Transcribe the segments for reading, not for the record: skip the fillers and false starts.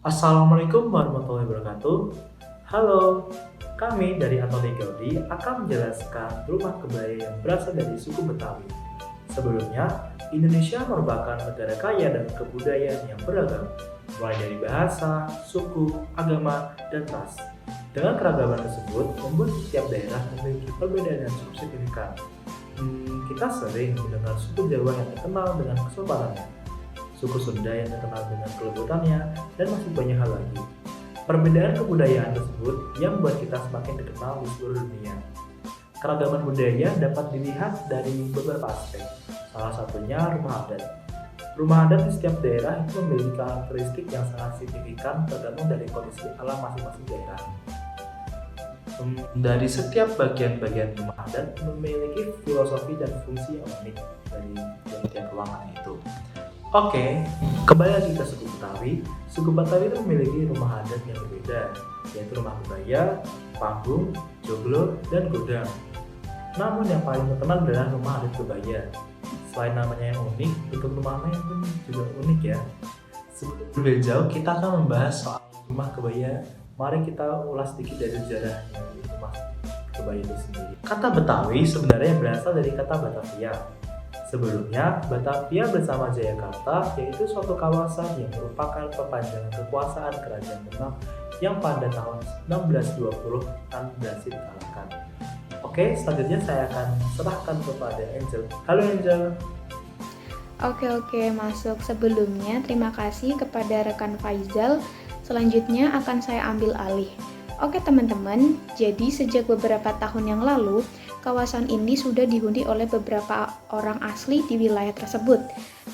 Assalamualaikum warahmatullahi wabarakatuh. Halo, kami dari Atoli Gaudi akan menjelaskan rumah kebaya yang berasal dari suku Betawi. Sebelumnya, Indonesia merupakan negara kaya dan kebudayaan yang beragam, mulai dari bahasa, suku, agama, dan ras. Dengan keragaman tersebut, membuat setiap daerah memiliki perbedaan yang cukup signifikan. Kita sering mendengar suku Jawa yang terkenal dengan kesopanannya, suku Sunda yang terkenal dengan kelembutannya, dan masih banyak hal lagi. Perbedaan kebudayaan tersebut yang membuat kita semakin dikenal di seluruh dunia. Keragaman budaya dapat dilihat dari beberapa aspek, salah satunya rumah adat. Rumah adat di setiap daerah itu memiliki karakteristik yang sangat signifikan tergantung dari kondisi alam masing-masing daerah. Dari setiap bagian-bagian rumah adat memiliki filosofi dan fungsi yang unik dari tiap ruangan itu. Oke, kembali lagi ke suku Betawi. Suku Betawi itu memiliki rumah adat yang berbeda, yaitu rumah kebaya, panggung, joglo, dan godang. Namun yang paling terkenal adalah rumah adat kebaya. Selain namanya yang unik, bentuk rumahnya pun juga unik ya. Sebelum lebih jauh, kita akan membahas soal rumah kebaya. Mari kita ulas sedikit dari sejarahnya rumah kebaya itu sendiri. Kata Betawi sebenarnya berasal dari kata Batavia. Sebelumnya, Batavia bersama Jayakarta yaitu suatu kawasan yang merupakan perpanjangan kekuasaan Kerajaan Demak yang pada tahun 1620-an berhasil dikalahkan. Oke, selanjutnya saya akan serahkan kepada Angel. Halo Angel. Oke, masuk. Sebelumnya, terima kasih kepada rekan Faizal. Selanjutnya akan saya ambil alih. Oke teman-teman, jadi sejak beberapa tahun yang lalu, kawasan ini sudah dihuni oleh beberapa orang asli di wilayah tersebut.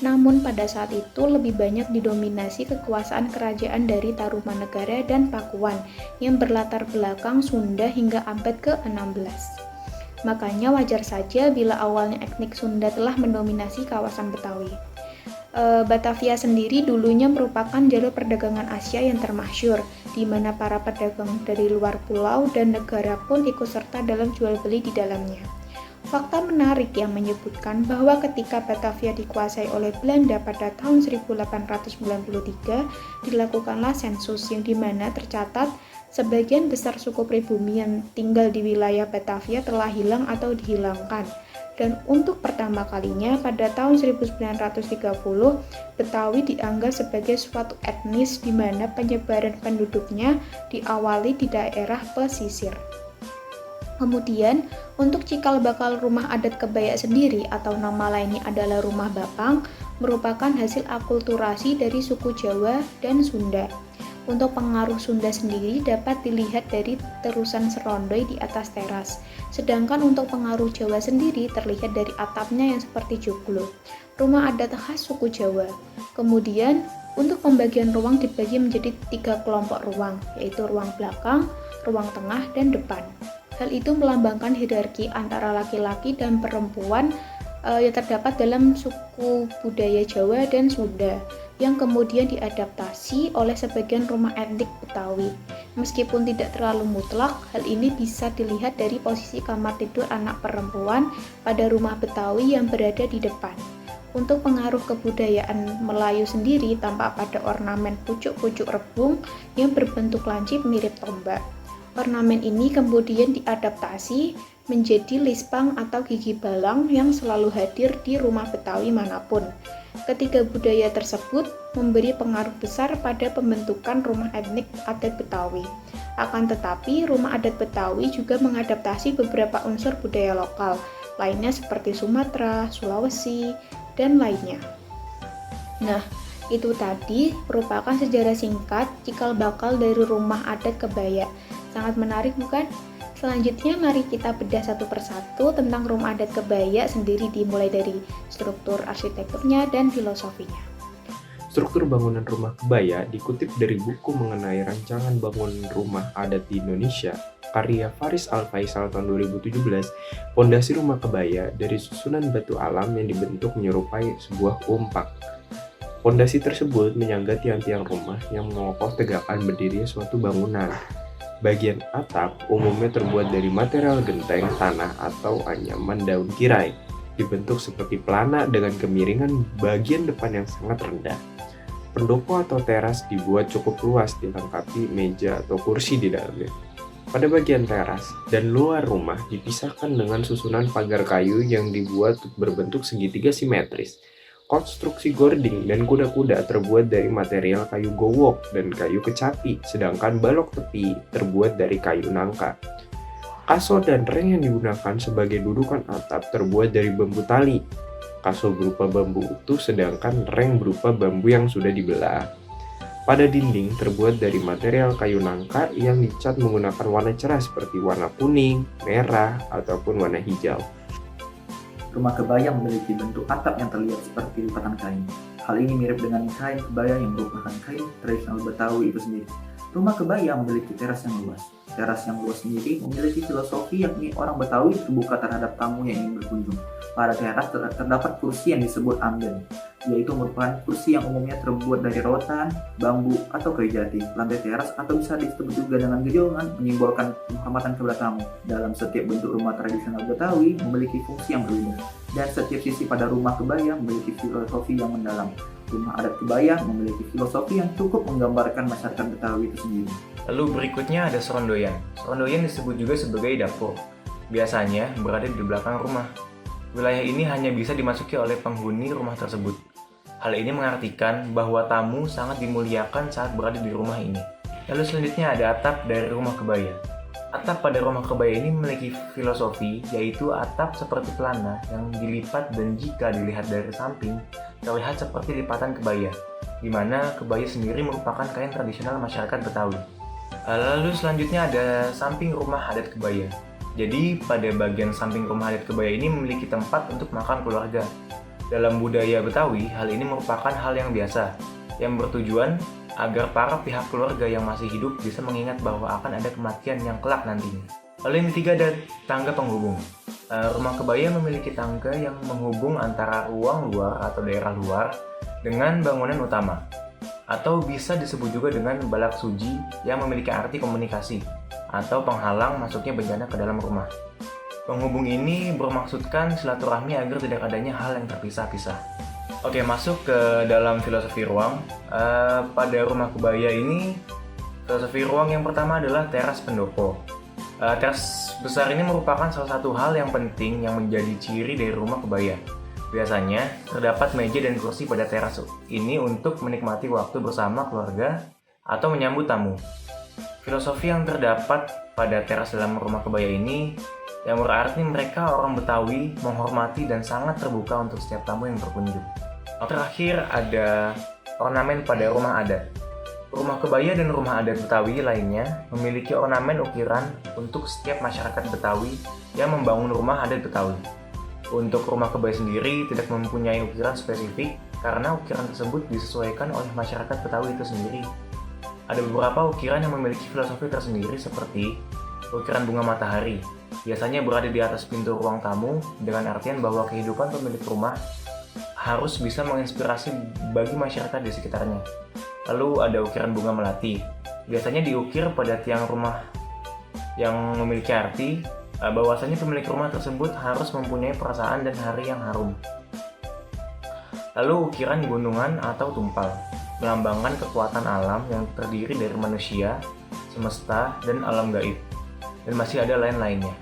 Namun pada saat itu lebih banyak didominasi kekuasaan kerajaan dari Tarumanegara dan Pakuan yang berlatar belakang Sunda hingga abad ke-16. Makanya wajar saja bila awalnya etnik Sunda telah mendominasi kawasan Betawi. Batavia sendiri dulunya merupakan jalur perdagangan Asia yang termasyur, di mana para pedagang dari luar pulau dan negara pun ikut serta dalam jual beli di dalamnya. Fakta menarik yang menyebutkan bahwa ketika Batavia dikuasai oleh Belanda pada tahun 1893, dilakukanlah sensus yang dimana tercatat sebagian besar suku pribumi yang tinggal di wilayah Batavia telah hilang atau dihilangkan. Dan untuk pertama kalinya pada tahun 1930, Betawi dianggap sebagai suatu etnis di mana penyebaran penduduknya diawali di daerah pesisir. Kemudian, untuk cikal bakal rumah adat kebaya sendiri atau nama lainnya adalah rumah Bapang, merupakan hasil akulturasi dari suku Jawa dan Sunda. Untuk pengaruh Sunda sendiri dapat dilihat dari terusan serondoi di atas teras. Sedangkan untuk pengaruh Jawa sendiri terlihat dari atapnya yang seperti joglo. Rumah adat khas suku Jawa. Kemudian, untuk pembagian ruang dibagi menjadi 3 kelompok ruang, yaitu ruang belakang, ruang tengah, dan depan. Hal itu melambangkan hierarki antara laki-laki dan perempuan yang terdapat dalam suku budaya Jawa dan Sunda, yang kemudian diadaptasi oleh sebagian rumah etnik Betawi. Meskipun tidak terlalu mutlak, hal ini bisa dilihat dari posisi kamar tidur anak perempuan pada rumah Betawi yang berada di depan. Untuk pengaruh kebudayaan Melayu sendiri tampak pada ornamen pucuk-pucuk rebung yang berbentuk lancip mirip tombak. Ornamen ini kemudian diadaptasi menjadi lispang atau gigi balang yang selalu hadir di rumah Betawi manapun. Ketiga budaya tersebut memberi pengaruh besar pada pembentukan rumah etnik adat Betawi. Akan tetapi, rumah adat Betawi juga mengadaptasi beberapa unsur budaya lokal, lainnya seperti Sumatera, Sulawesi, dan lainnya. Nah, itu tadi merupakan sejarah singkat cikal bakal dari rumah adat kebaya. Sangat menarik bukan? Selanjutnya mari kita bedah satu persatu tentang rumah adat kebaya sendiri dimulai dari struktur arsitekturnya dan filosofinya. Struktur bangunan rumah kebaya dikutip dari buku mengenai rancangan bangunan rumah adat di Indonesia, karya Faris Al-Faisal tahun 2017. Pondasi rumah kebaya dari susunan batu alam yang dibentuk menyerupai sebuah umpak. Pondasi tersebut menyangga tiang-tiang rumah yang mengokoh tegakkan berdirinya suatu bangunan. Bagian atap umumnya terbuat dari material genteng, tanah, atau anyaman daun tirai, dibentuk seperti pelana dengan kemiringan bagian depan yang sangat rendah. Pendopo atau teras dibuat cukup luas dilengkapi meja atau kursi di dalamnya. Pada bagian teras dan luar rumah dipisahkan dengan susunan pagar kayu yang dibuat berbentuk segitiga simetris. Konstruksi gording dan kuda-kuda terbuat dari material kayu gowok dan kayu kecapi, sedangkan balok tepi terbuat dari kayu nangka. Kaso dan reng yang digunakan sebagai dudukan atap terbuat dari bambu tali. Kaso berupa bambu utuh, sedangkan reng berupa bambu yang sudah dibelah. Pada dinding terbuat dari material kayu nangka yang dicat menggunakan warna cerah seperti warna kuning, merah, ataupun warna hijau. Rumah kebaya memiliki bentuk atap yang terlihat seperti lipatan kain. Hal ini mirip dengan kain kebaya yang merupakan kain tradisional Betawi itu sendiri. Rumah kebaya memiliki teras yang luas. Teras yang luas sendiri memiliki filosofi, yakni orang Betawi terbuka terhadap tamu yang ingin berkunjung. Pada teras terdapat kursi yang disebut amben, yaitu merupakan kursi yang umumnya terbuat dari rotan, bambu, atau kayu jati. Lantai teras atau bisa disebut juga dengan gejolongan menyimbolkan penghormatan kepada tamu. Dalam setiap bentuk rumah tradisional Betawi memiliki fungsi yang berbeda, dan setiap sisi pada rumah kebaya memiliki filosofi yang mendalam. Rumah adat kebaya memiliki filosofi yang cukup menggambarkan masyarakat Betawi itu sendiri. Lalu berikutnya ada serondoyan. Serondoyan disebut juga sebagai dapur. Biasanya berada di belakang rumah. Wilayah ini hanya bisa dimasuki oleh penghuni rumah tersebut. Hal ini mengartikan bahwa tamu sangat dimuliakan saat berada di rumah ini. Lalu selanjutnya ada atap dari rumah kebaya. Atap pada rumah kebaya ini memiliki filosofi, yaitu atap seperti pelana yang dilipat dan jika dilihat dari samping, terlihat seperti lipatan kebaya, di mana kebaya sendiri merupakan kain tradisional masyarakat Betawi. Lalu selanjutnya ada samping rumah adat kebaya. Jadi pada bagian samping rumah adat kebaya ini memiliki tempat untuk makan keluarga. Dalam budaya Betawi, hal ini merupakan hal yang biasa, yang bertujuan agar para pihak keluarga yang masih hidup bisa mengingat bahwa akan ada kematian yang kelak nantinya. Lalu yang ketiga ada tangga penghubung. Rumah kebaya memiliki tangga yang menghubung antara ruang luar atau daerah luar dengan bangunan utama, atau bisa disebut juga dengan balak suji yang memiliki arti komunikasi atau penghalang masuknya bencana ke dalam rumah. Penghubung ini bermaksudkan silaturahmi agar tidak adanya hal yang terpisah-pisah. Oke, masuk ke dalam filosofi ruang. Pada rumah kebaya ini, filosofi ruang yang pertama adalah teras pendopo. Teras besar ini merupakan salah satu hal yang penting yang menjadi ciri dari rumah kebaya. Biasanya, terdapat meja dan kursi pada teras ini untuk menikmati waktu bersama keluarga atau menyambut tamu. Filosofi yang terdapat pada teras dalam rumah kebaya ini yang berarti mereka orang Betawi menghormati dan sangat terbuka untuk setiap tamu yang berkunjung. Terakhir ada ornamen pada rumah adat. Rumah kebaya dan rumah adat Betawi lainnya memiliki ornamen ukiran untuk setiap masyarakat Betawi yang membangun rumah adat Betawi. Untuk rumah kebaya sendiri tidak mempunyai ukiran spesifik karena ukiran tersebut disesuaikan oleh masyarakat Betawi itu sendiri. Ada beberapa ukiran yang memiliki filosofi tersendiri seperti ukiran bunga matahari. Biasanya berada di atas pintu ruang tamu dengan artian bahwa kehidupan pemilik rumah harus bisa menginspirasi bagi masyarakat di sekitarnya. Lalu ada ukiran bunga melati. Biasanya diukir pada tiang rumah yang memiliki arti bahwasanya pemilik rumah tersebut harus mempunyai perasaan dan hari yang harum. Lalu ukiran gunungan atau tumpal, melambangkan kekuatan alam yang terdiri dari manusia, semesta, dan alam gaib. Dan masih ada lain-lainnya.